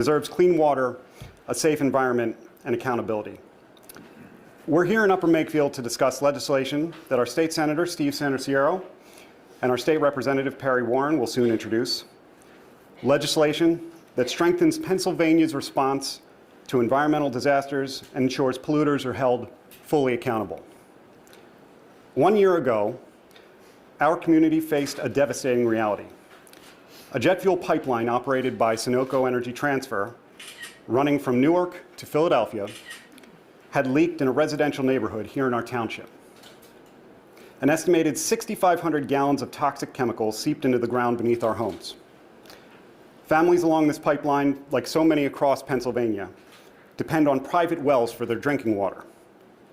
deserves clean water, a safe environment, and accountability. We're here in Upper Makefield to discuss legislation that our State Senator, Steve Santorciero, and our State Representative, Perry Warren, will soon introduce. Legislation that strengthens Pennsylvania's response to environmental disasters and ensures polluters are held fully accountable. 1 year ago, our community faced a devastating reality. A jet fuel pipeline operated by Sunoco Energy Transfer, running from Newark to Philadelphia, had leaked in a residential neighborhood here in our township. An estimated 6,500 gallons of toxic chemicals seeped into the ground beneath our homes. Families along this pipeline, like so many across Pennsylvania, depend on private wells for their drinking water.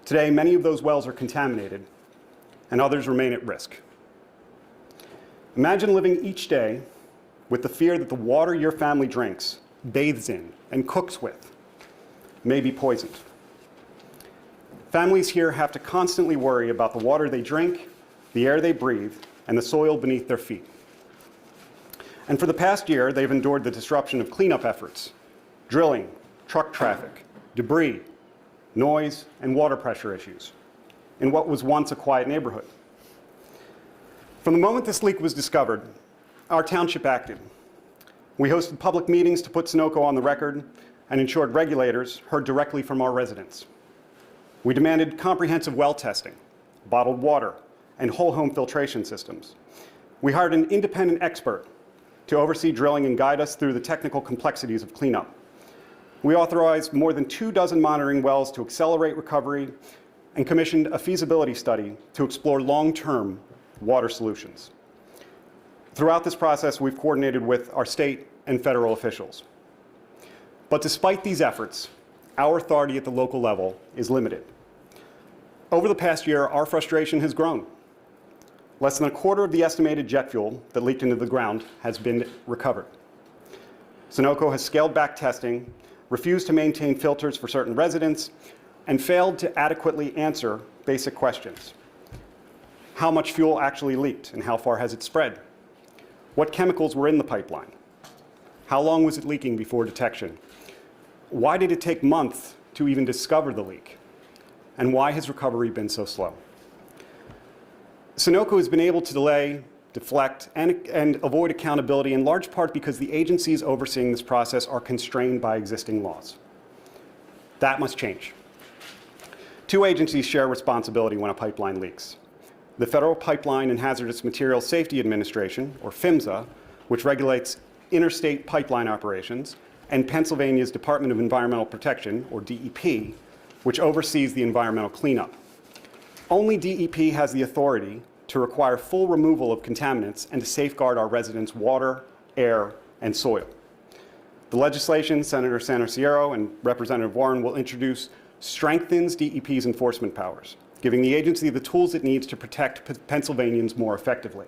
Today, many of those wells are contaminated, and others remain at risk. Imagine living each day with the fear that the water your family drinks, bathes in, and cooks with may be poisoned. Families here have to constantly worry about the water they drink, the air they breathe, and the soil beneath their feet. And for the past year, they've endured the disruption of cleanup efforts, drilling, truck traffic, debris, noise, and water pressure issues in what was once a quiet neighborhood. From the moment this leak was discovered, our township acted. We hosted public meetings to put Sunoco on the record and ensured regulators heard directly from our residents. We demanded comprehensive well testing, bottled water, and whole home filtration systems. We hired an independent expert to oversee drilling and guide us through the technical complexities of cleanup. We authorized more than 24 monitoring wells to accelerate recovery and commissioned a feasibility study to explore long-term water solutions. Throughout this process, we've coordinated with our state and federal officials. But despite these efforts, our authority at the local level is limited. Over the past year, our frustration has grown. Less than a quarter of the estimated jet fuel that leaked into the ground has been recovered. Sunoco has scaled back testing, refused to maintain filters for certain residents, and failed to adequately answer basic questions. How much fuel actually leaked, and how far has it spread? What chemicals were in the pipeline? How long was it leaking before detection? Why did it take months to even discover the leak? And why has recovery been so slow? Sunoco has been able to delay, deflect, and avoid accountability in large part because the agencies overseeing this process are constrained by existing laws. That must change. Two agencies share responsibility when a pipeline leaks. The Federal Pipeline and Hazardous Materials Safety Administration, or PHMSA, which regulates interstate pipeline operations, and Pennsylvania's Department of Environmental Protection, or DEP, which oversees the environmental cleanup. Only DEP has the authority to require full removal of contaminants and to safeguard our residents' water, air, and soil. The legislation Senator Santorciero and Representative Warren will introduce strengthens DEP's enforcement powers, giving the agency the tools it needs to protect Pennsylvanians more effectively.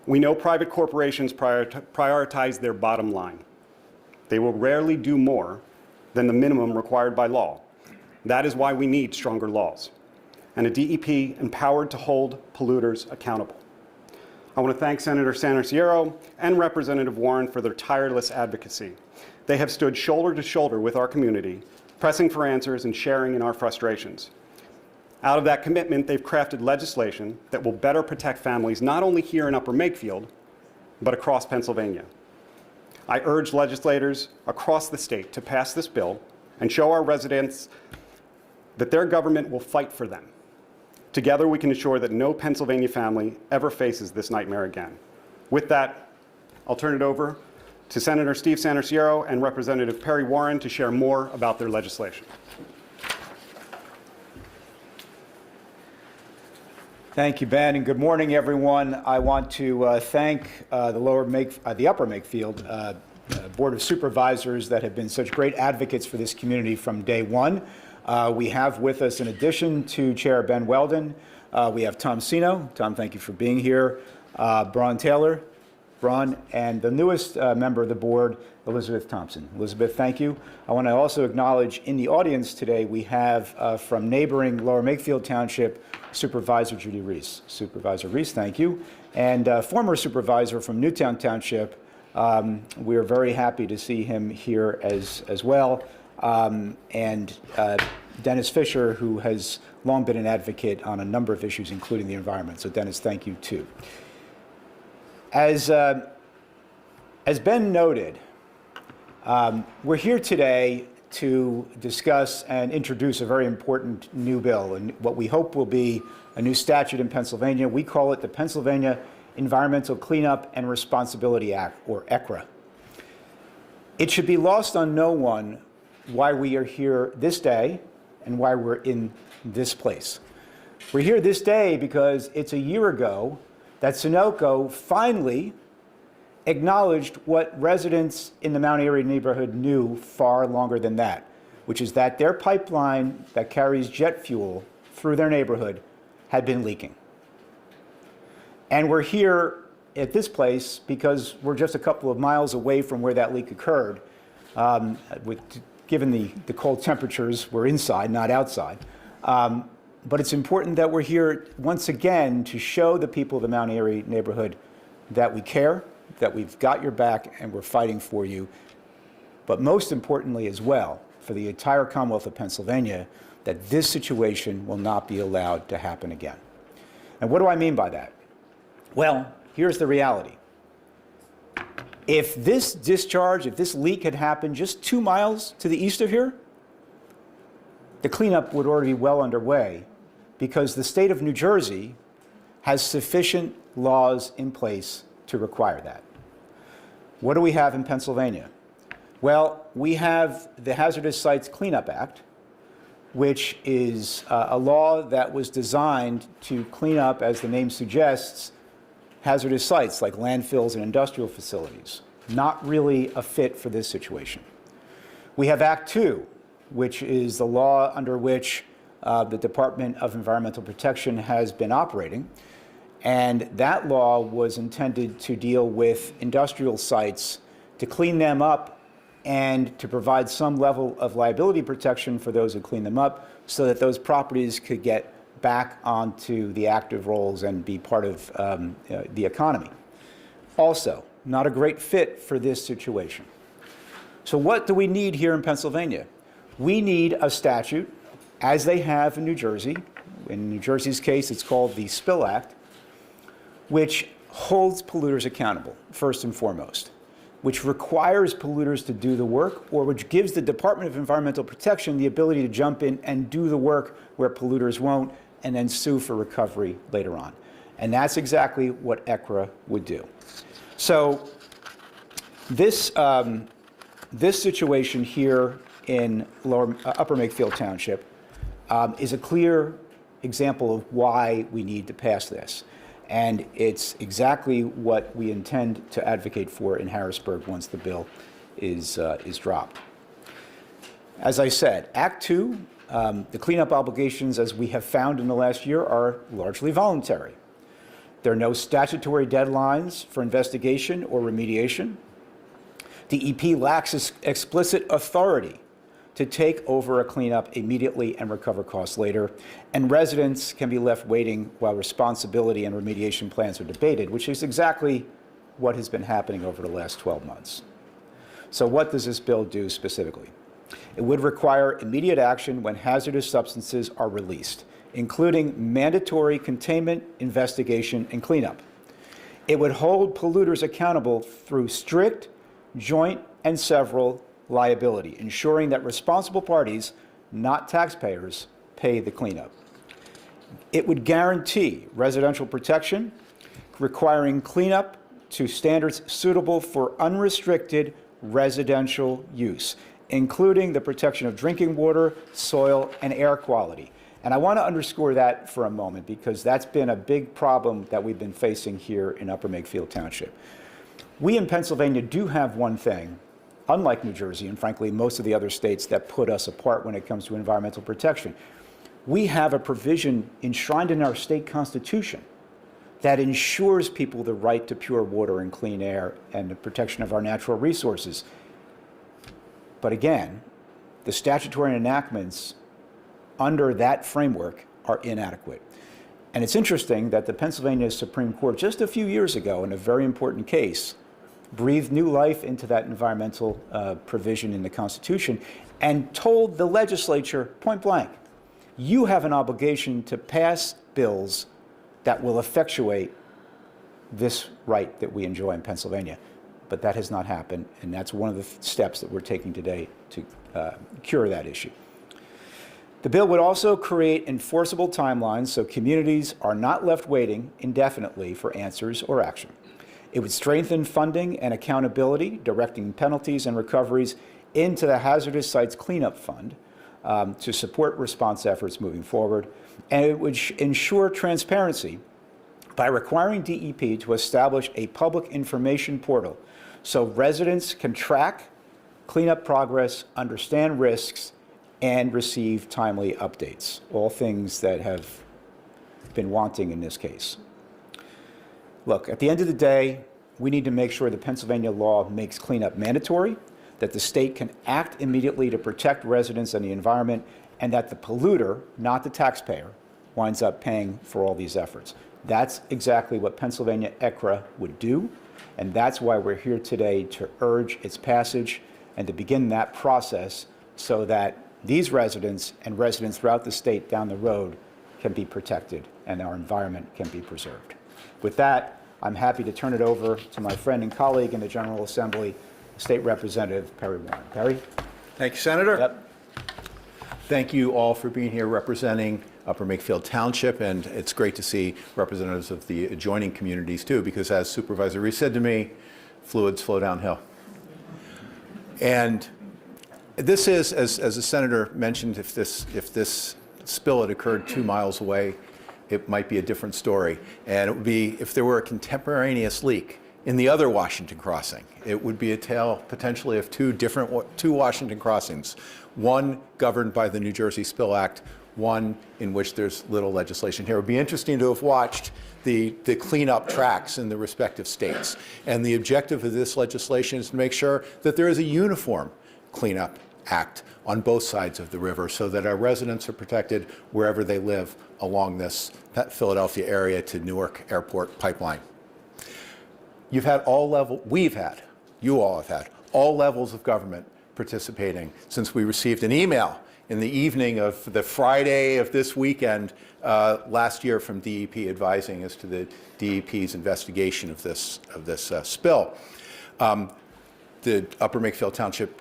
We know private corporations prioritize their bottom line. They will rarely do more than the minimum required by law. That is why we need stronger laws and a DEP empowered to hold polluters accountable. I want to thank Senator Santorciero and Representative Warren for their tireless advocacy. They have stood shoulder to shoulder with our community, pressing for answers and sharing in our frustrations. Out of that commitment, they've crafted legislation that will better protect families not only here in Upper Makefield, but across Pennsylvania. I urge legislators across the state to pass this bill and show our residents that their government will fight for them. Together, we can ensure that no Pennsylvania family ever faces this nightmare again. With that, I'll turn it over to Senator Steve Santorciero and Representative Perry Warren to share more about their legislation. Thank you, Ben, and good morning, everyone. I want to thank the Upper Makefield Board of Supervisors that have been such great advocates for this community from day one. We have with us, in addition to Chair Ben Weldon, we have Tom Sino. Tom, thank you for being here. Braun Taylor, and the newest member of the board, Elizabeth Thompson. Elizabeth, thank you. I want to also acknowledge in the audience today we have from neighboring Lower Makefield Township, Supervisor Judy Reese. Supervisor Reese, thank you. And former supervisor from Newtown Township, We are very happy to see him here as well. And Dennis Fisher, who has long been an advocate on a number of issues, including the environment. So Dennis, thank you too. As Ben noted, we're here today to discuss and introduce a very important new bill, and what we hope will be a new statute in Pennsylvania. We call it the Pennsylvania Environmental Cleanup and Responsibility Act, or ECRA. It should be lost on no one why we are here this day and why we're in this place. We're here this day because it's a year ago that Sunoco finally acknowledged what residents in the Mount Airy neighborhood knew far longer than that, which is that their pipeline that carries jet fuel through their neighborhood had been leaking. And we're here at this place because we're just a couple of miles away from where that leak occurred. Given the cold temperatures, we're inside, not outside. But it's important that we're here once again to show the people of the Mount Airy neighborhood that we care, that we've got your back, and we're fighting for you. But most importantly as well, for the entire Commonwealth of Pennsylvania, that this situation will not be allowed to happen again. And what do I mean by that? Well, here's the reality. If this discharge, if this leak had happened just 2 miles to the east of here, the cleanup would already be well underway, because the state of New Jersey has sufficient laws in place to require that. What do we have in Pennsylvania? Well, we have the Hazardous Sites Cleanup Act, which is a law that was designed to clean up, as the name suggests, hazardous sites like landfills and industrial facilities. Not really a fit for this situation. We have Act 2, which is the law under which the Department of Environmental Protection has been operating. And that law was intended to deal with industrial sites, to clean them up and to provide some level of liability protection for those who clean them up, so that those properties could get back onto the active rolls and be part of the economy. Also, not a great fit for this situation. So what do we need here in Pennsylvania? We need a statute, as they have in New Jersey. In New Jersey's case, it's called the Spill Act, which holds polluters accountable, first and foremost, which requires polluters to do the work, or which gives the Department of Environmental Protection the ability to jump in and do the work where polluters won't, and then sue for recovery later on. And that's exactly what ECRA would do. So this situation here in Upper Makefield Township is a clear example of why we need to pass this. And it's exactly what we intend to advocate for in Harrisburg once the bill is dropped. As I said, Act 2, the cleanup obligations, as we have found in the last year, are largely voluntary. There are no statutory deadlines for investigation or remediation. DEP lacks explicit authority to take over a cleanup immediately and recover costs later, and residents can be left waiting while responsibility and remediation plans are debated, which is exactly what has been happening over the last 12 months. So what does this bill do specifically? It would require immediate action when hazardous substances are released, including mandatory containment, investigation, and cleanup. It would hold polluters accountable through strict joint and several liability, ensuring that responsible parties, not taxpayers, pay the cleanup. It would guarantee residential protection, requiring cleanup to standards suitable for unrestricted residential use, including the protection of drinking water, soil, and air quality. And I want to underscore that for a moment, because that's been a big problem that we've been facing here in Upper Makefield Township. We in Pennsylvania do have one thing, unlike New Jersey and frankly most of the other states that put us apart when it comes to environmental protection. We have a provision enshrined in our state constitution that ensures people the right to pure water and clean air and the protection of our natural resources. But again, the statutory enactments under that framework are inadequate. And it's interesting that the Pennsylvania Supreme Court just a few years ago in a very important case breathed new life into that environmental provision in the Constitution and told the legislature point blank, you have an obligation to pass bills that will effectuate this right that we enjoy in Pennsylvania. But that has not happened, and that's one of the steps that we're taking today to cure that issue. The bill would also create enforceable timelines so communities are not left waiting indefinitely for answers or action. It would strengthen funding and accountability, directing penalties and recoveries into the Hazardous Sites Cleanup Fund to support response efforts moving forward. And it would ensure transparency by requiring DEP to establish a public information portal so residents can track cleanup progress, understand risks, and receive timely updates, all things that have been wanting in this case. Look, at the end of the day, we need to make sure the Pennsylvania law makes cleanup mandatory, that the state can act immediately to protect residents and the environment, and that the polluter, not the taxpayer, winds up paying for all these efforts. That's exactly what Pennsylvania ECRA would do, and that's why we're here today to urge its passage and to begin that process so that these residents and residents throughout the state down the road can be protected and our environment can be preserved. With that, I'm happy to turn it over to my friend and colleague in the General Assembly, State Representative Perry Warren. Perry? Thank you, Senator. Yep. Thank you all for being here representing Upper Makefield Township, and it's great to see representatives of the adjoining communities too, because as Supervisor Reese said to me, fluids flow downhill. And this is, as the Senator mentioned, if this spill had occurred 2 miles away, it might be a different story. And it would be, if there were a contemporaneous leak in the other Washington crossing, it would be a tale potentially of two Washington crossings, one governed by the New Jersey Spill Act, one in which there's little legislation here. It would be interesting to have watched the cleanup tracks in the respective states. And the objective of this legislation is to make sure that there is a uniform cleanup act on both sides of the river so that our residents are protected wherever they live along this Philadelphia area to Newark Airport pipeline. You all have had all levels of government participating since we received an email in the evening of the Friday of this weekend last year from DEP advising as to the DEP's investigation of this spill. The Upper Makefield Township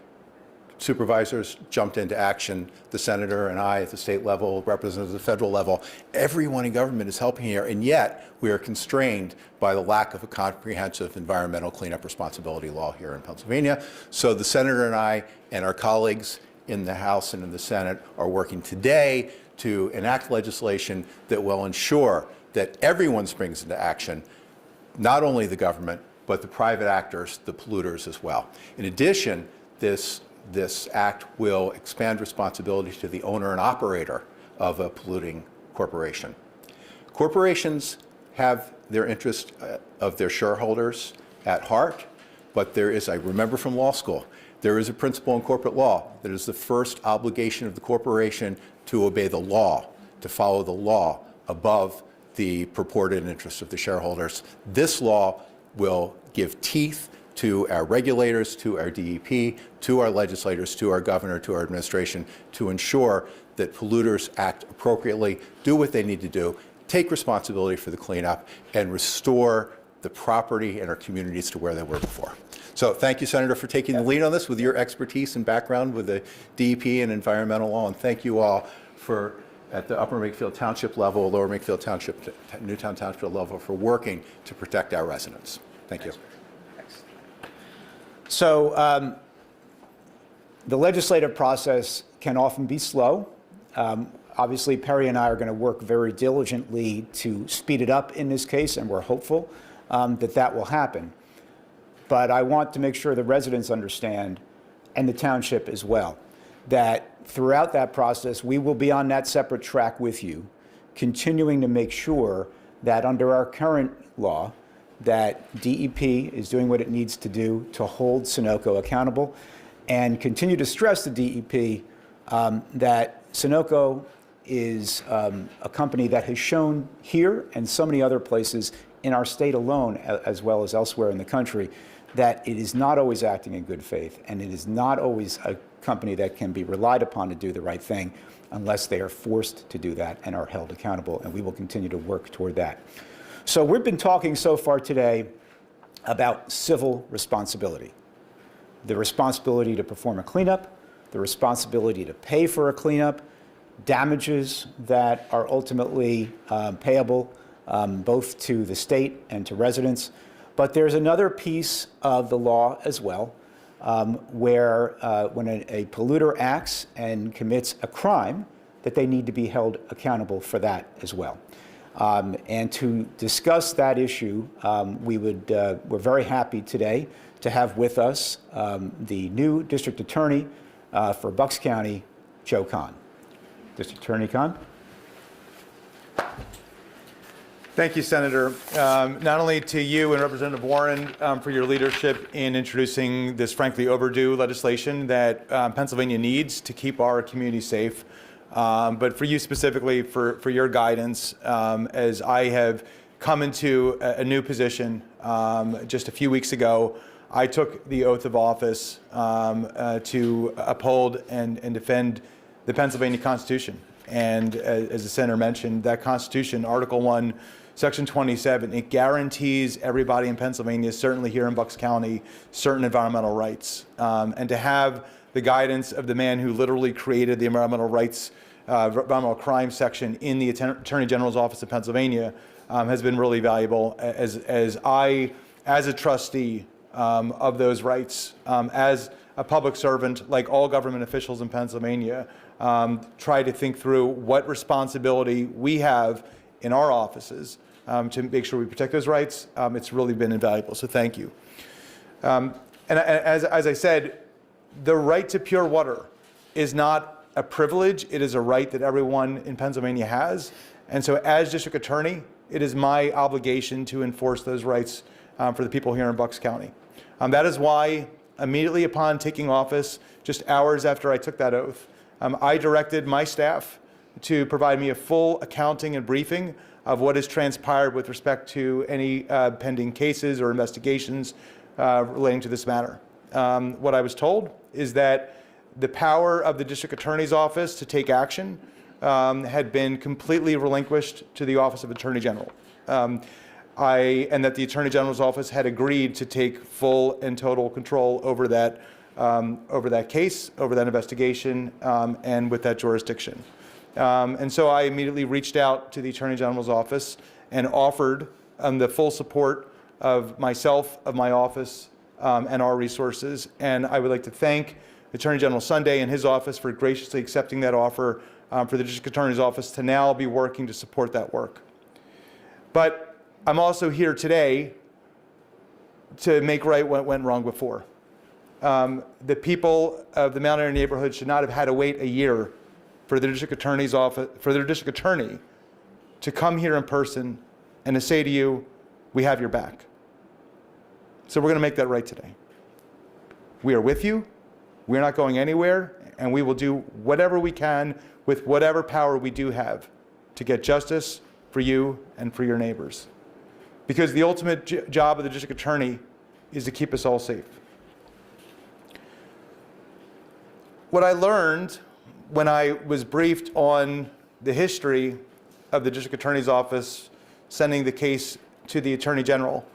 supervisors jumped into action. The senator and I at the state level, representatives at the federal level, everyone in government is helping here, and yet we are constrained by the lack of a comprehensive environmental cleanup responsibility law here in Pennsylvania. So the senator and I and our colleagues in the House and in the Senate are working today to enact legislation that will ensure that everyone springs into action, not only the government, but the private actors, the polluters as well. In addition, this act will expand responsibility to the owner and operator of a polluting corporation. Corporations have their interest of their shareholders at heart, but there is, I remember from law school, there is a principle in corporate law that is the first obligation of the corporation to obey the law, to follow the law above the purported interests of the shareholders. This law will give teeth to our regulators, to our DEP, to our legislators, to our governor, to our administration, to ensure that polluters act appropriately, do what they need to do, take responsibility for the cleanup, and restore the property and our communities to where they were before. So thank you, Senator, for taking the lead on this with your expertise and background with the DEP and environmental law, and thank you all for, at the Upper Makefield Township level, Lower Makefield Township, Newtown Township level, for working to protect our residents. Thank you. So the legislative process can often be slow. Obviously, Perry and I are going to work very diligently to speed it up in this case, and we're hopeful that will happen. But I want to make sure the residents understand, and the township as well, that throughout that process, we will be on that separate track with you, continuing to make sure that under our current law, that DEP is doing what it needs to do to hold Sunoco accountable, and continue to stress to DEP that Sunoco is a company that has shown here and so many other places in our state alone, as well as elsewhere in the country, that it is not always acting in good faith, and it is not always a company that can be relied upon to do the right thing unless they are forced to do that and are held accountable, and we will continue to work toward that. So we've been talking so far today about civil responsibility, the responsibility to perform a cleanup, the responsibility to pay for a cleanup, damages that are ultimately payable both to the state and to residents. But there's another piece of the law as well, where when a polluter acts and commits a crime, that they need to be held accountable for that as well. And to discuss that issue, we're very happy today to have with us the new District Attorney for Bucks County, Joe Kahn. District Attorney Kahn. Thank you, Senator. Not only to you and Representative Warren for your leadership in introducing this frankly overdue legislation that Pennsylvania needs to keep our community safe, but for you specifically for your guidance as I have come into a new position just a few weeks ago. I took the oath of office to uphold and defend the Pennsylvania Constitution. And as the Senator mentioned, that Constitution, Article 1, Section 27, it guarantees everybody in Pennsylvania, certainly here in Bucks County, certain environmental rights. And to have the guidance of the man who literally created the environmental rights, environmental crime section in the Attorney General's Office of Pennsylvania has been really valuable as I, as a trustee of those rights, as a public servant, like all government officials in Pennsylvania, try to think through what responsibility we have in our offices to make sure we protect those rights. It's really been invaluable, so thank you. And as I said, the right to pure water is not a privilege, it is a right that everyone in Pennsylvania has. And so as District Attorney, it is my obligation to enforce those rights for the people here in Bucks County. That is why immediately upon taking office, just hours after I took that oath, I directed my staff to provide me a full accounting and briefing of what has transpired with respect to any pending cases or investigations relating to this matter. What I was told is that the power of the District Attorney's Office to take action had been completely relinquished to the Office of Attorney General. And that the Attorney General's Office had agreed to take full and total control over that case, over that investigation, and with that jurisdiction. And so I immediately reached out to the Attorney General's Office and offered the full support of myself, of my office, and our resources. And I would like to thank Attorney General Sunday and his office for graciously accepting that offer for the District Attorney's Office to now be working to support that work. But I'm also here today to make right what went wrong before. The people of the Mount Airy neighborhood should not have had to wait a year for the District Attorney's Office, for their District Attorney to come here in person and to say to you, we have your back. So we're going to make that right today. We are with you. We're not going anywhere, and we will do whatever we can with whatever power we do have to get justice for you and for your neighbors. Because the ultimate job of the District Attorney is to keep us all safe. What I learned when I was briefed on the history of the District Attorney's Office sending the case to the Attorney General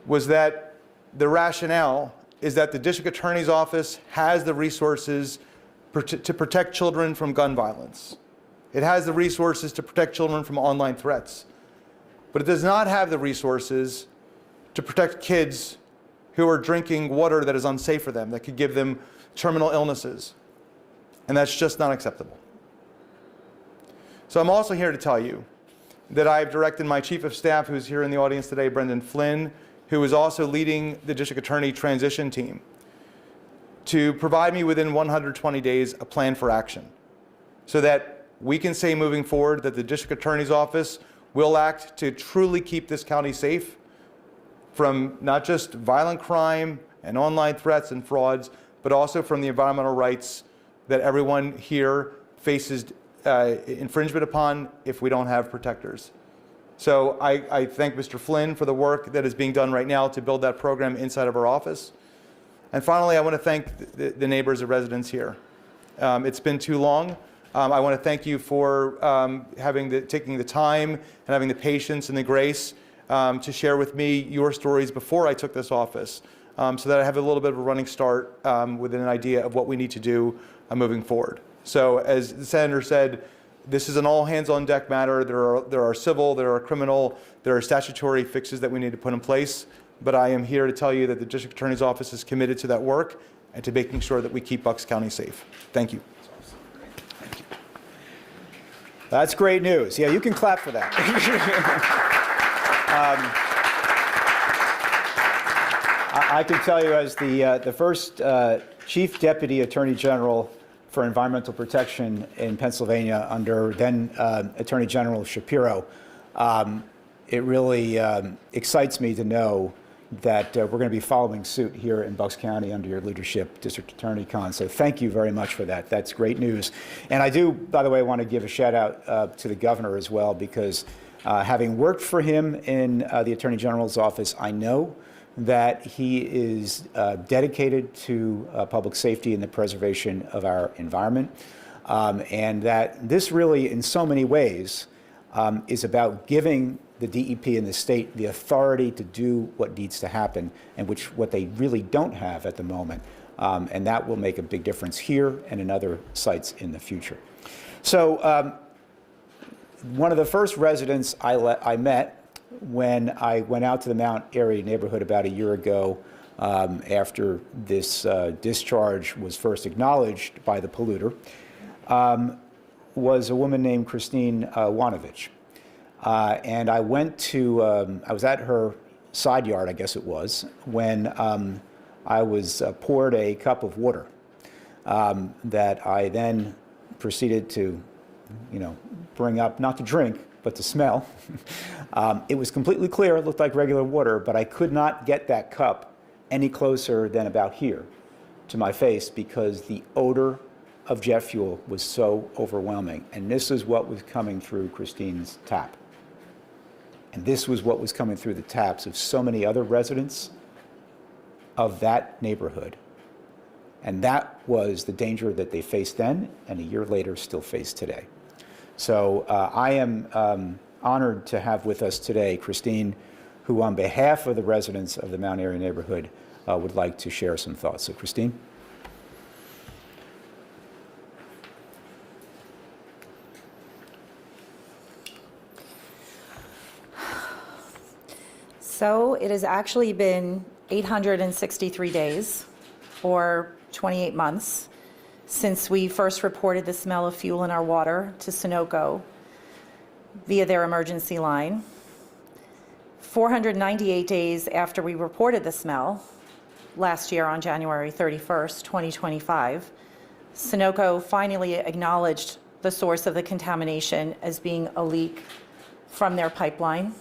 was that the rationale is that the District Attorney's Office has the resources to protect children from gun violence. It has the resources to protect children from online threats. But it does not have the resources to protect kids who are drinking water that is unsafe for them, that could give them terminal illnesses. And that's just not acceptable. So I'm also here to tell you that I've directed my Chief of Staff, who's here in the audience today, Brendan Flynn, who is also leading the District Attorney transition team, to provide me within 120 days a plan for action so that we can say moving forward that the District Attorney's Office will act to truly keep this county safe from not just violent crime and online threats and frauds, but also from the environmental rights that everyone here faces infringement upon if we don't have protectors. So I thank Mr. Flynn for the work that is being done right now to build that program inside of our office. And finally, I want to thank the neighbors and residents here. It's been too long. I want to thank you for taking the time and having the patience and the grace to share with me your stories before I took this office, so that I have a little bit of a running start with an idea of what we need to do moving forward. So as the Senator said, this is an all-hands-on-deck matter. There are civil, there are criminal, there are statutory fixes that we need to put in place. But I am here to tell you that the District Attorney's Office is committed to that work and to making sure that we keep Bucks County safe. Thank you. That's great news. Yeah, you can clap for that. I can tell you, as the first Chief Deputy Attorney General for Environmental Protection in Pennsylvania under then Attorney General Shapiro, it really excites me to know that we're going to be following suit here in Bucks County under your leadership, District Attorney Khan. So thank you very much for that. That's great news. And I do, by the way, want to give a shout out to the governor as well, because having worked for him in the Attorney General's office, I know that he is dedicated to public safety and the preservation of our environment, and that this really, in so many ways, is about giving the DEP and the state the authority to do what needs to happen, and what they really don't have at the moment. And that will make a big difference here and in other sites in the future. So one of the first residents I met when I went out to the Mount Airy neighborhood about a year ago, after this discharge was first acknowledged by the polluter, was a woman named Christine Wanovich. And I went to, I was at her side yard, I guess it was, when I was poured a cup of water that I then proceeded to, bring up, not to drink, but to smell. It was completely clear, it looked like regular water, but I could not get that cup any closer than about here to my face because the odor of jet fuel was so overwhelming. And this is what was coming through Christine's tap. And this was what was coming through the taps of so many other residents of that neighborhood. And that was the danger that they faced then, and a year later still face today. So I am honored to have with us today Christine, who on behalf of the residents of the Mount Airy neighborhood would like to share some thoughts. So Christine. So it has actually been 863 days, or 28 months, since we first reported the smell of fuel in our water to Sunoco via their emergency line. 498 days after we reported the smell, last year on January 31st, 2025, Sunoco finally acknowledged the source of the contamination as being a leak from their pipeline.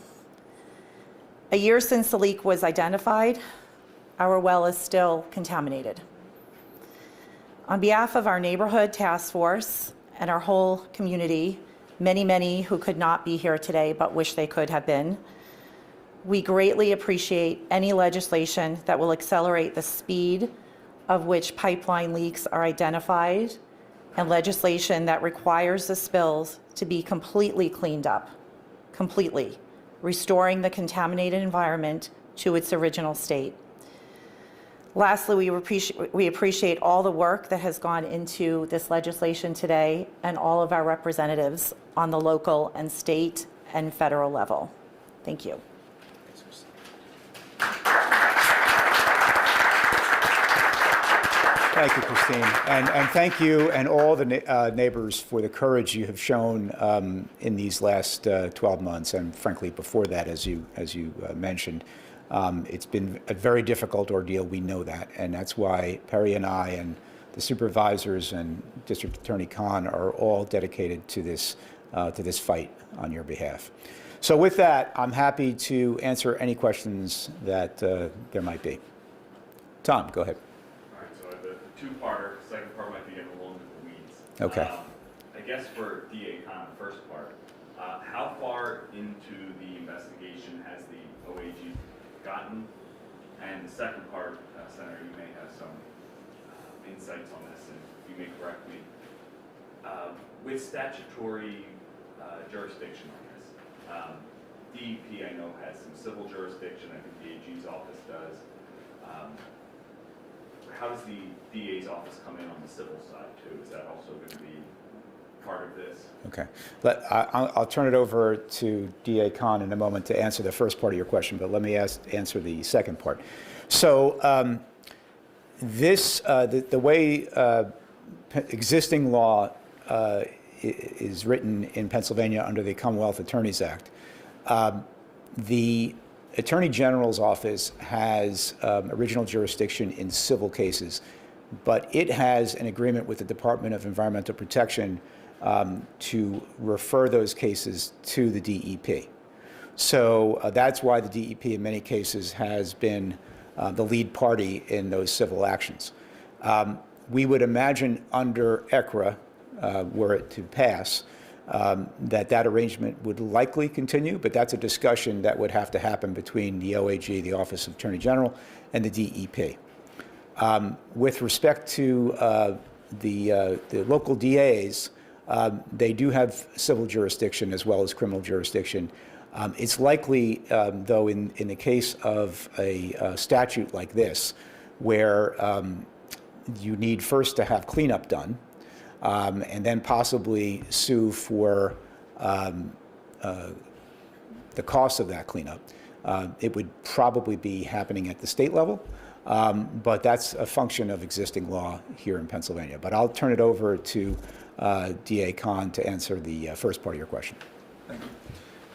A year since the leak was identified, our well is still contaminated. On behalf of our neighborhood task force and our whole community, many who could not be here today but wish they could have been, we greatly appreciate any legislation that will accelerate the speed of which pipeline leaks are identified, and legislation that requires the spills to be completely cleaned up, completely, restoring the contaminated environment to its original state. Lastly, we appreciate all the work that has gone into this legislation today and all of our representatives on the local and state and federal level. Thank you. Thank you, Christine. And thank you and all the neighbors for the courage you have shown in these last 12 months, and frankly before that, as you mentioned. It's been a very difficult ordeal, we know that, and that's why Perry and I and the supervisors and District Attorney Khan are all dedicated to this fight on your behalf. So with that, I'm happy to answer any questions that there might be. Tom, go ahead. Two-parter. Second part might be getting a little into the weeds. Okay. I guess for DA Khan, the first part, how far into the gotten? And the second part, Senator, you may have some insights on this, and you may correct me. With statutory jurisdiction on this, DEP I know has some civil jurisdiction. I think the AG's office does. How does the DA's office come in on the civil side too? Is that also going to be part of this? Okay. I'll turn it over to DA Khan in a moment to answer the first part of your question, but let me answer the second part. So the way existing law is written in Pennsylvania under the Commonwealth Attorneys Act, the Attorney General's office has original jurisdiction in civil cases, but it has an agreement with the Department of Environmental Protection to refer those cases to the DEP. So that's why the DEP in many cases has been the lead party in those civil actions. We would imagine under ECRA, were it to pass, that arrangement would likely continue, but that's a discussion that would have to happen between the OAG, the Office of Attorney General, and the DEP. With respect to the local DAs, they do have civil jurisdiction as well as criminal jurisdiction. It's likely, though, in the case of a statute like this, where you need first to have cleanup done, and then possibly sue for the cost of that cleanup. It would probably be happening at the state level, but that's a function of existing law here in Pennsylvania. But I'll turn it over to DA Khan to answer the first part of your question. Thank you.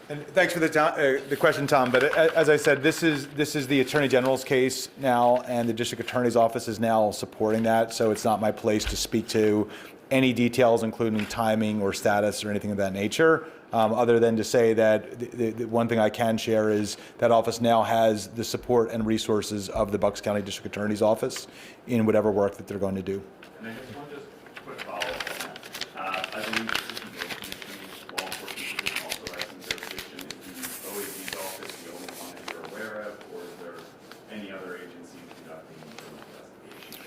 And thanks for the question, Tom. But as I said, this is the Attorney General's case now, and the District Attorney's Office is now supporting that. So it's not my place to speak to any details, including timing or status or anything of that nature, other than to say that the one thing I can share is that office now has the support and resources of the Bucks County District Attorney's Office in whatever work that they're going to do. And I just want to quick follow-up on that. I believe the Assistant Board Commission, law enforcement division also has some jurisdiction. Is the OAG's office the only one that you're aware of, or is there any other agency conducting internal investigation?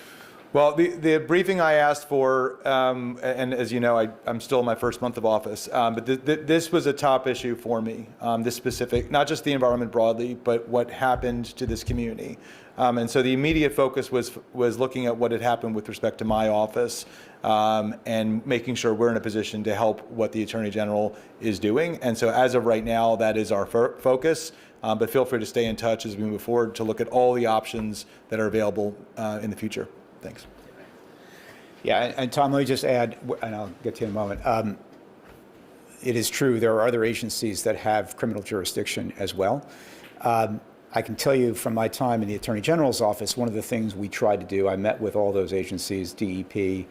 Well, the briefing I asked for, and as you know, I'm still in my first month of office, but this was a top issue for me, this specific, not just the environment broadly, but what happened to this community. And so the immediate focus was looking at what had happened with respect to my office, and making sure we're in a position to help what the Attorney General is doing. And so as of right now, that is our focus. But feel free to stay in touch as we move forward to look at all the options that are available in the future. Thanks. Yeah, and Tom, let me just add, and I'll get to you in a moment. It is true, there are other agencies that have criminal jurisdiction as well. I can tell you from my time in the Attorney General's office, one of the things we tried to do, I met with all those agencies, DEP,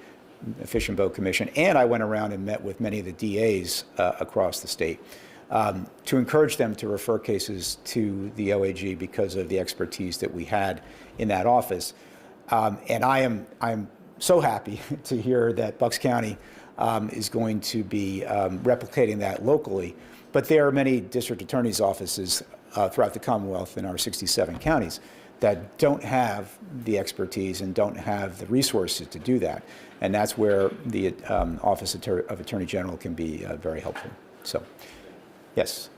Fish and Boat Commission, and I went around and met with many of the DAs across the state to encourage them to refer cases to the OAG because of the expertise that we had in that office. And I'm so happy to hear that Bucks County is going to be replicating that locally. But there are many district attorneys' offices throughout the Commonwealth in our 67 counties that don't have the expertise and don't have the resources to do that. And that's where the Office of Attorney General can be very helpful. So, yes.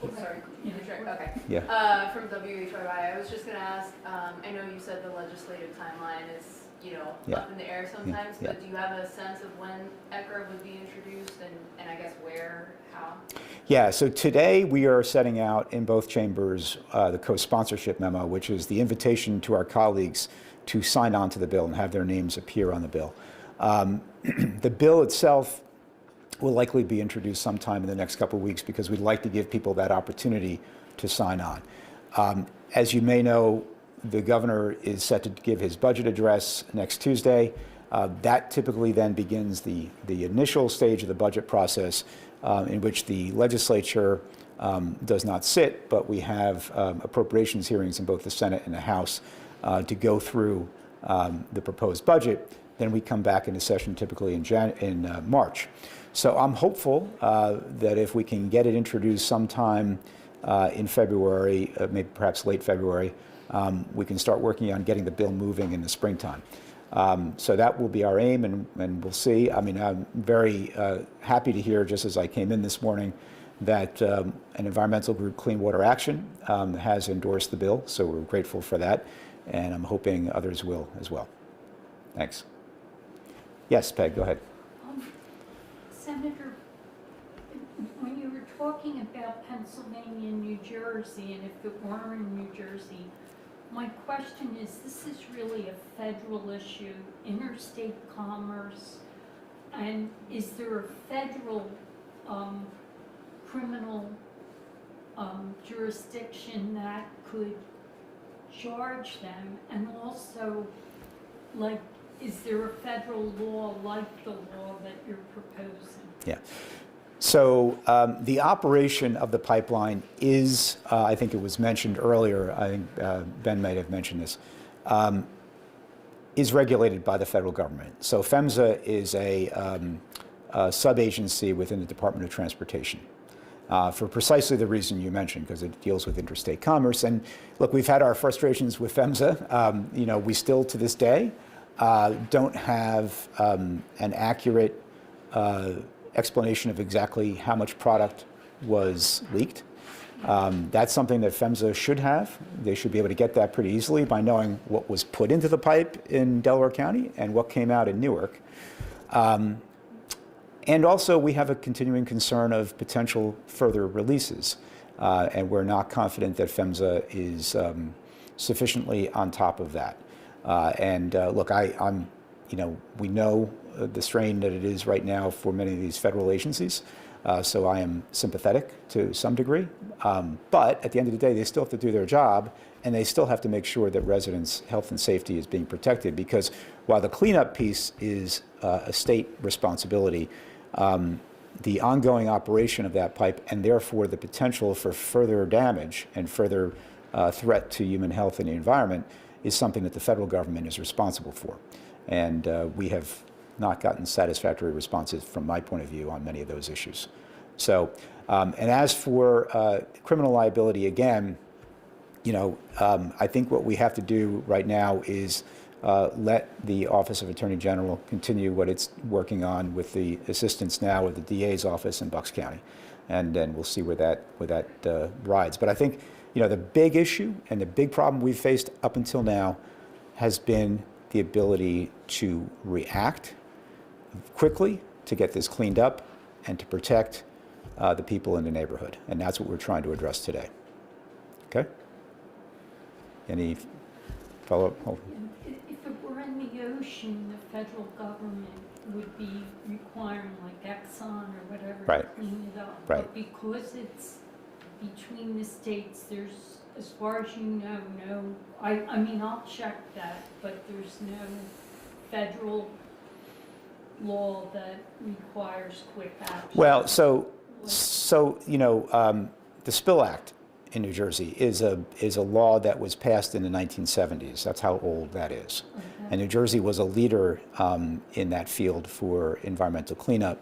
Oh, sorry. Okay. Yeah. From WHYY, I was just going to ask, I know you said the legislative timeline is, up in the air sometimes, Yeah. but do you have a sense of when ECRA would be introduced and I guess where, how? Yeah, so today we are setting out in both chambers the co-sponsorship memo, which is the invitation to our colleagues to sign on to the bill and have their names appear on the bill. The bill itself will likely be introduced sometime in the next couple of weeks because we'd like to give people that opportunity to sign on. As you may know, the governor is set to give his budget address next Tuesday. That typically then begins the initial stage of the budget process in which the legislature does not sit, but we have appropriations hearings in both the Senate and the House to go through the proposed budget. Then we come back into session typically in March. So I'm hopeful that if we can get it introduced sometime in February, maybe perhaps late February, we can start working on getting the bill moving in the springtime. So that will be our aim, and we'll see. I mean, I'm very happy to hear, just as I came in this morning, that an environmental group, Clean Water Action, has endorsed the bill, so we're grateful for that, and I'm hoping others will as well. Thanks. Yes, Peg, go ahead. Senator, when you were talking about Pennsylvania and New Jersey, and if it were in New Jersey, my question is, this is really a federal issue, interstate commerce, and is there a federal criminal jurisdiction that could charge them? And also, like, is there a federal law like the law that you're proposing? Yeah. So the operation of the pipeline is, I think it was mentioned earlier, I think Ben might have mentioned this, is regulated by the federal government. So PHMSA is a sub-agency within the Department of Transportation for precisely the reason you mentioned, because it deals with interstate commerce. And look, we've had our frustrations with PHMSA. You know, we still to this day don't have an accurate explanation of exactly how much product was leaked. That's something that PHMSA should have. They should be able to get that pretty easily by knowing what was put into the pipe in Delaware County and what came out in Newark. And also, we have a continuing concern of potential further releases. And we're not confident that PHMSA is sufficiently on top of that. Look, I'm, you know, we know the strain that it is right now for many of these federal agencies, so I am sympathetic to some degree. But at the end of the day, they still have to do their job, and they still have to make sure that residents' health and safety is being protected, because while the cleanup piece is a state responsibility, the ongoing operation of that pipe, and therefore the potential for further damage and further threat to human health and the environment, is something that the federal government is responsible for. And we have not gotten satisfactory responses from my point of view on many of those issues. So, and as for criminal liability, again, you know, I think what we have to do right now is let the Office of Attorney General continue what it's working on with the assistance now of the DA's office in Bucks County. And then we'll see where that rides. But I think, you know, the big issue and the big problem we've faced up until now has been the ability to react quickly to get this cleaned up and to protect the people in the neighborhood. And that's what we're trying to address today. Okay? Any follow-up? Oh. If it were in the ocean, the federal government would be requiring, like Exxon or whatever, to Right. clean it up. Right. But because it's between the states, there's, as far as you know, no, I mean, I'll check that, but there's no federal law that requires quick action. Well, so you know, the Spill Act in New Jersey is a law that was passed in the 1970s. That's how old that is. Okay. And New Jersey was a leader in that field for environmental cleanup.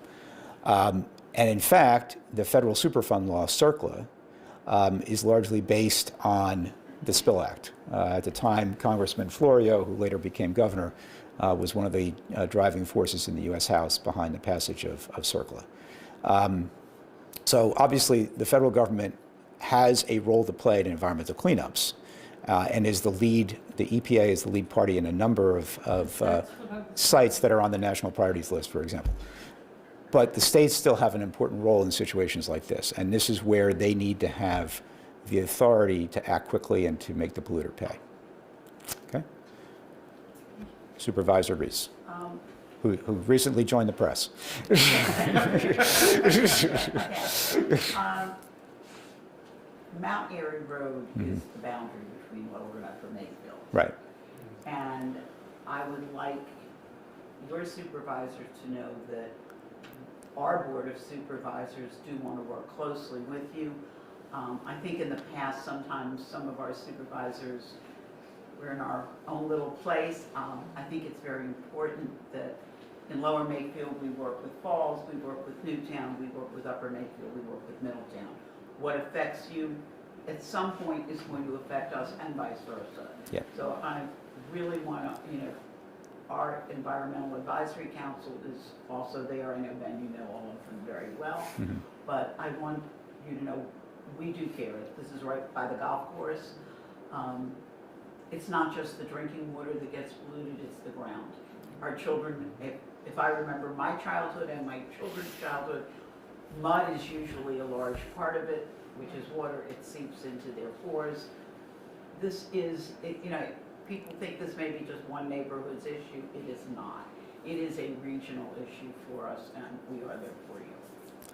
And in fact, the federal Superfund law, CERCLA, is largely based on the Spill Act. At the time, Congressman Florio, who later became governor, was one of the driving forces in the U.S. House behind the passage of CERCLA. So obviously, the federal government has a role to play in environmental cleanups and is the lead, the EPA is the lead party in a number of sites that are on the national priorities list, for example. But the states still have an important role in situations like this, and this is where they need to have the authority to act quickly and to make the polluter pay. Okay? Supervisor Reese, who recently joined the press. Mount Airy Road is the boundary between Lower and Upper Mayfield. Right. And I would like your supervisors to know that our Board of Supervisors do want to work closely with you. I think in the past, sometimes some of our supervisors were in our own little place. I think it's very important that in Lower Mayfield, we work with Falls, we work with Newtown, we work with Upper Mayfield, we work with Middletown. what affects you at some point is going to affect us and vice versa. Yeah. So I really want to, you know, our Environmental Advisory Council is also there. I know, Ben, you know all of them very well. But I want you to know, we do care. This is right by the golf course. It's not just the drinking water that gets polluted, it's the ground. Our children, if I remember my childhood and my children's childhood, mud is usually a large part of it, which is water. It seeps into their pores. This is, you know, people think this may be just one neighborhood's issue. It is not. It is a regional issue for us, and we are there for you.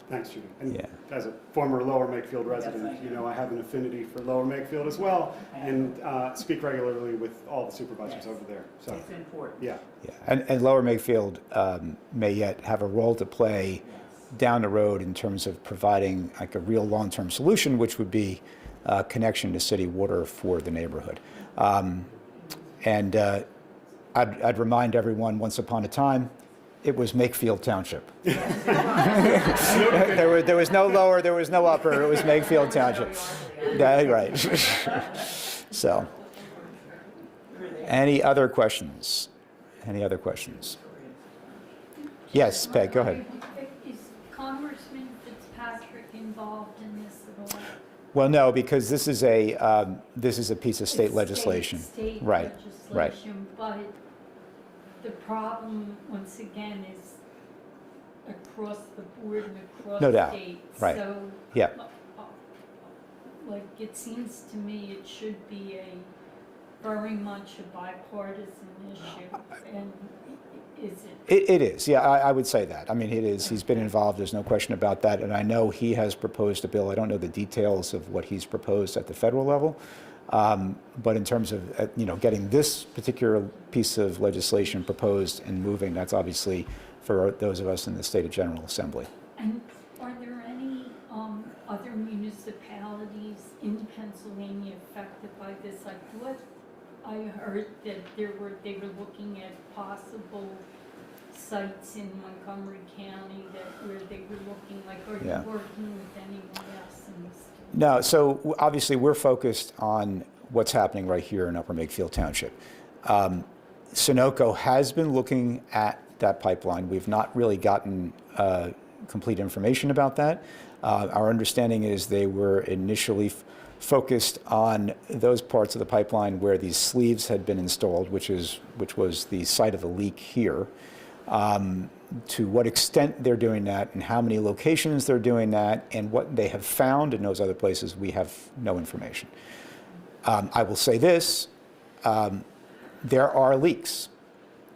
Thanks, Judy. And Yeah. as a former Lower Makefield resident, I you know. know, I have an affinity for Lower Makefield as well, and speak regularly with all the supervisors Yes. over there. So, It's important. yeah. Yeah, and Lower Makefield may yet have a role to play down the road in terms of providing like a real long-term solution, which would be connection to city water for the neighborhood. And I'd remind everyone, once upon a time, it was Makefield Township. there was no lower, there was no upper, it was Makefield Township. Yeah, right. So, any other questions? Any other questions? Yes, Peg, go ahead. Is Congressman Fitzpatrick involved in this at all? Well, no, because this is a piece of state It's legislation. State Right, right. legislation, but the problem, once again, is across the board and across No doubt, states. right. So, Yeah. like, it seems to me it should be a very much a bipartisan issue, and is it? It is, yeah, I would say that. I mean, it is. He's been involved, there's no question about that. And I know he has proposed a bill. I don't know the details of what he's proposed at the federal level. But in terms of, you know, getting this particular piece of legislation proposed and moving, that's obviously for those of us in the State of General Assembly. And are there any other municipalities in Pennsylvania affected by this? Like, what I heard that they were looking at possible sites in Montgomery County where they were looking, like, are you Yeah. working with anyone else in this? No, so obviously we're focused on what's happening right here in Upper Makefield Township. Sunoco has been looking at that pipeline. We've not really gotten complete information about that. Our understanding is they were initially focused on those parts of the pipeline where these sleeves had been installed, which was the site of the leak here. To what extent they're doing that and how many locations they're doing that and what they have found in those other places, we have no information. I will say this, there are leaks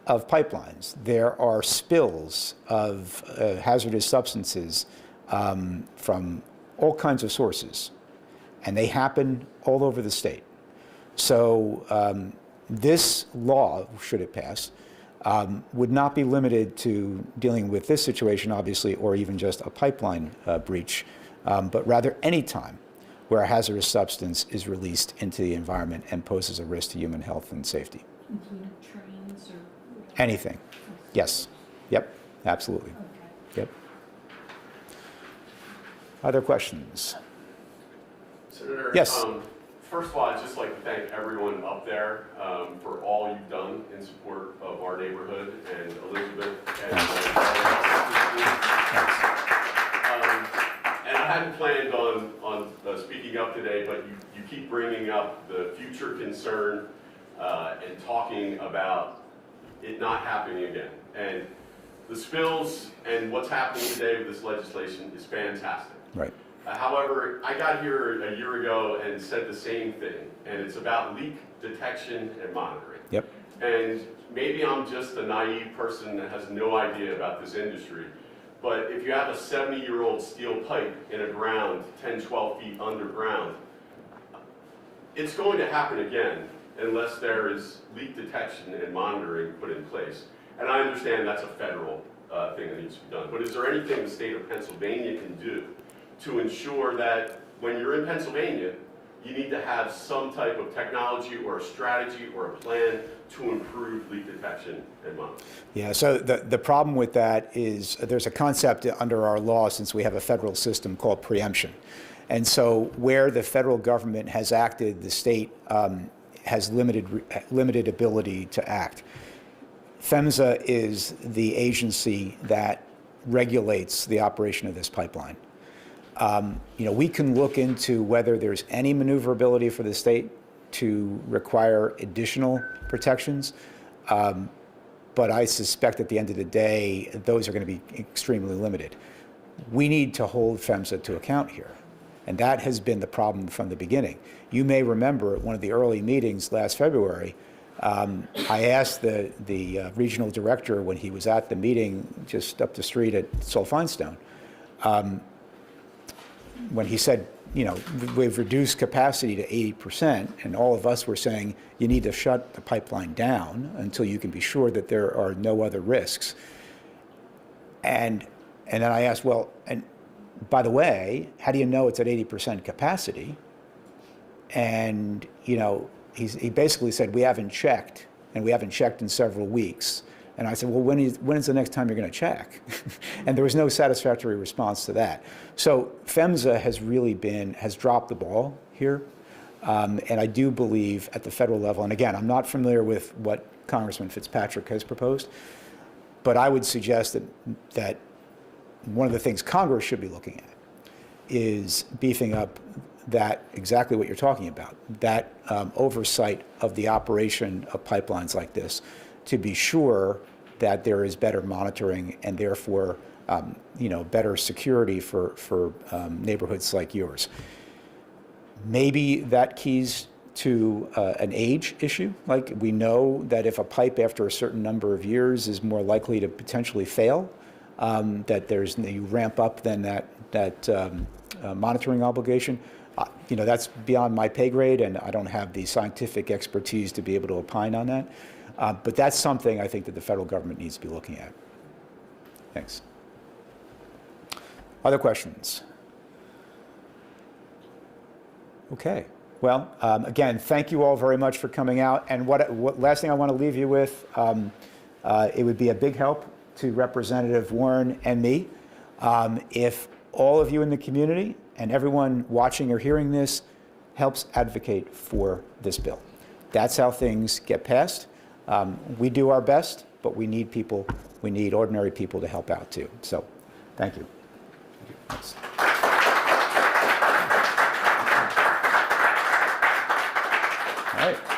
of pipelines. There are spills of hazardous substances from all kinds of sources, and they happen all over the state. So this law, should it pass, would not be limited to dealing with this situation, obviously, or even just a pipeline breach, but rather any time where a hazardous substance is released into the environment and poses a risk to human health and safety. Including trains or whatever? Anything. Yes. Yep. Absolutely. Okay. Yep. Other questions? Senator, Yes. First of all, I'd just like to thank everyone up there for all you've done in support of our neighborhood and Elizabeth. And and I hadn't planned on speaking up today, but you keep bringing up the future concern and talking about it not happening again. And the spills and what's happening today with this legislation is fantastic. Right. However, I got here a year ago and said the same thing, and it's about leak detection and monitoring. Yep. And maybe I'm just a naive person that has no idea about this industry, but if you have a 70-year-old steel pipe in a ground 10, 12 feet underground, it's going to happen again unless there is leak detection and monitoring put in place. And I understand that's a federal thing that needs to be done, but is there anything the state of Pennsylvania can do to ensure that when you're in Pennsylvania, you need to have some type of technology or a strategy or a plan to improve leak detection and monitoring? Yeah, so the problem with that is there's a concept under our law, since we have a federal system, called preemption. And so where the federal government has acted, the state has limited ability to act. PHMSA is the agency that regulates the operation of this pipeline. We can look into whether there's any maneuverability for the state to require additional protections, but I suspect at the end of the day, those are going to be extremely limited. We need to hold PHMSA to account here, and that has been the problem from the beginning. You may remember at one of the early meetings last February, I asked the regional director when he was at the meeting just up the street at Sulphine-Stone, when he said, we've reduced capacity to 80%, and all of us were saying, you need to shut the pipeline down until you can be sure that there are no other risks. And then I asked, well, and by the way, how do you know it's at 80% capacity? And, he basically said, we haven't checked, and we haven't checked in several weeks. And I said, well, when is the next time you're going to check? And there was no satisfactory response to that. So PHMSA has dropped the ball here. And I do believe at the federal level, and again, I'm not familiar with what Congressman Fitzpatrick has proposed, but I would suggest that one of the things Congress should be looking at is beefing up that, exactly what you're talking about, that oversight of the operation of pipelines like this, to be sure that there is better monitoring and therefore, better security for neighborhoods like yours. Maybe that keys to an age issue. Like, we know that if a pipe after a certain number of years is more likely to potentially fail, that you ramp up then that monitoring obligation. That's beyond my pay grade, and I don't have the scientific expertise to be able to opine on that. But that's something I think that the federal government needs to be looking at. Thanks. Other questions? Okay. Well, again, thank you all very much for coming out. And what last thing I want to leave you with, it would be a big help to Representative Warren and me if all of you in the community and everyone watching or hearing this helps advocate for this bill. That's how things get passed. We do our best, but we need people, we need ordinary people to help out too. So, thank you. Thanks. All right.